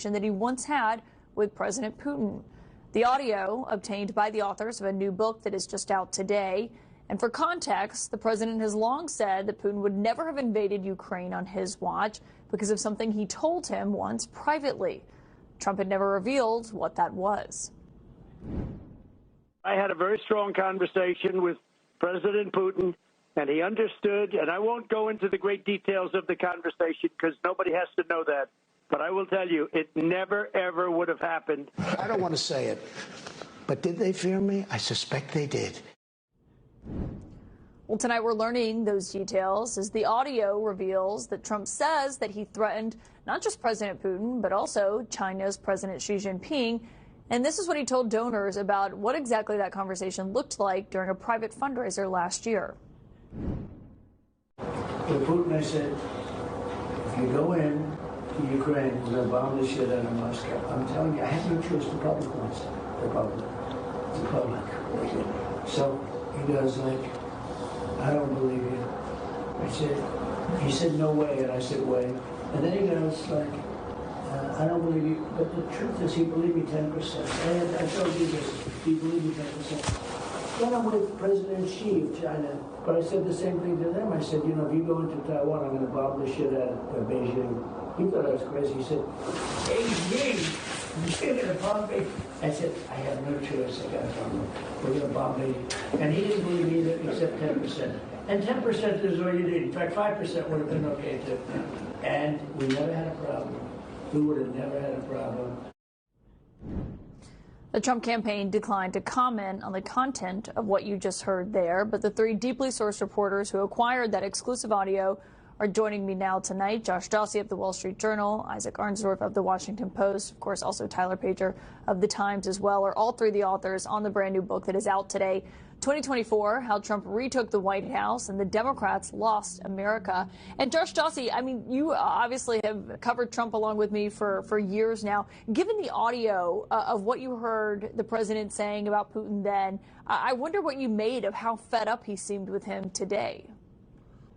conversation that he once had with President Putin. The audio obtained by the authors of a new book that is just out today. And for context, the president has long said that Putin would never have invaded Ukraine on his watch because of something he told him once privately. Trump had never revealed what that was. I had a very strong conversation with President Putin, and he understood, and I won't go into the great details of the conversation because nobody has to know that. But I will tell you, it never, ever would have happened. I don't want to say it, but did they fear me? I suspect they did. Well, tonight we're learning those details as the audio reveals that Trump says that he threatened not just President Putin, but also China's President Xi Jinping. And this is what he told donors about what exactly that conversation looked like during a private fundraiser last year. To Putin, I said, if you go in to Ukraine, we're going to bomb the shit out of Moscow. I'm telling you, I have no choice. The public wants it. The public. So he goes like, I don't believe you. I said, he said, no way. And I said, way. And then he goes like, I don't believe you. But the truth is, he believed me 10%. I told you this. He believed me 10%. Then I'm with President Xi of China. But I said the same thing to them. I said, you know, if you go into Taiwan, I'm going to bomb the shit out of Beijing. He thought I was crazy. He said, Beijing, you're going to bomb Beijing. I said, I have no choice. I got to bomb them. We're going to bomb Beijing. And he didn't believe me either, except 10%. And 10% is all you need. In fact, 5% would have been okay too. And we never had a problem. We would have never had a problem. The Trump campaign declined to comment on the content of what you just heard there, but the three deeply sourced reporters who acquired that exclusive audio are joining me now tonight. Josh Dawsey of the Wall Street Journal, Isaac Arnsdorf of the Washington Post, of course, also Tyler Pager of the Times as well, are all three the authors on the brand new book that is out today. 2024, how Trump retook the White House and the Democrats lost America. And Josh Dawsey, I mean, you obviously have covered Trump along with me for years now. Given the audio of what you heard the president saying about Putin then, I wonder what you made of how fed up he seemed with him today.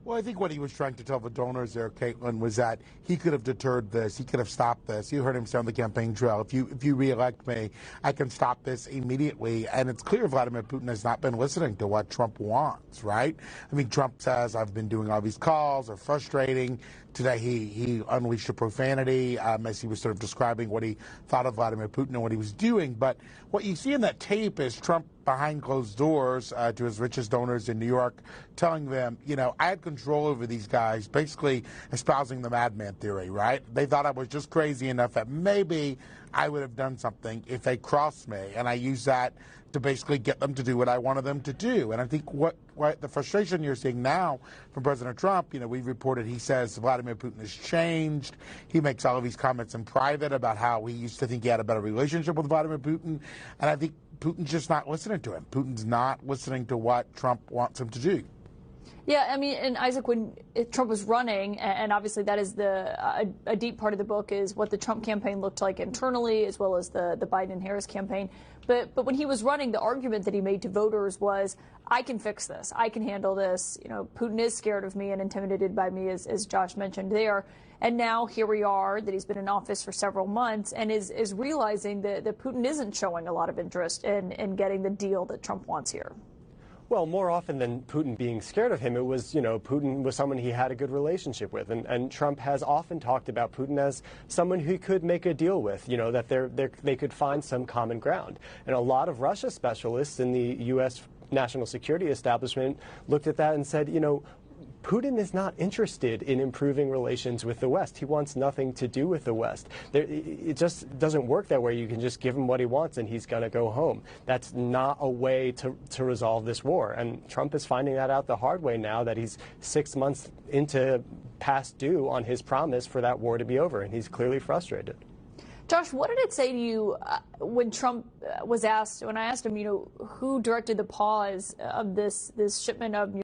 Well, I think what he was trying to tell the donors there, Caitlin, was that he could have deterred this. He could have stopped this. You heard him say on the campaign trail, if you reelect me, I can stop this immediately. And it's clear Vladimir Putin has not been listening to what Trump wants, right? I mean, Trump says, I've been doing all these calls. They're frustrating. Today he unleashed a profanity as he was sort of describing what he thought of Vladimir Putin and what he was doing. But what you see in that tape is Trump behind closed doors to his richest donors in New York, telling them, you know, I had control over these guys, basically espousing the madman theory, right? They thought I was just crazy enough that maybe I would have done something if they crossed me. And I used that to basically get them to do what I wanted them to do. And I think what the frustration you're seeing now from President Trump, you know, we've reported he says Vladimir Putin has changed. He makes all of these comments in private about how he used to think he had a better relationship with Vladimir Putin. And I think Putin's just not listening to him. Putin's not listening to what Trump wants him to do. Yeah, I mean, and Isaac, when Trump was running, and obviously that is a deep part of the book, is what the Trump campaign looked like internally, as well as the Biden and Harris campaign. But when he was running, the argument that he made to voters was, I can fix this. I can handle this. You know, Putin is scared of me and intimidated by me, as Josh mentioned there. And now here we are, that he's been in office for several months and is realizing that Putin isn't showing a lot of interest in getting the deal that Trump wants here. Well, more often than Putin being scared of him, it was, you know, Putin was someone he had a good relationship with. And Trump has often talked about Putin as someone who could make a deal with, you know, that they could find some common ground. And a lot of Russia specialists in the U.S. national security establishment looked at that and said, you know, Putin is not interested in improving relations with the West. He wants nothing to do with the West. It just doesn't work that way. You can just give him what he wants and he's going to go home. That's not a way to resolve this war. And Trump is finding that out the hard way now that he's 6 months into past due on his promise for that war to be over, and he's clearly frustrated. Josh, what did it say to you when Trump was asked, when I asked him, you know, who directed the pause of this shipment of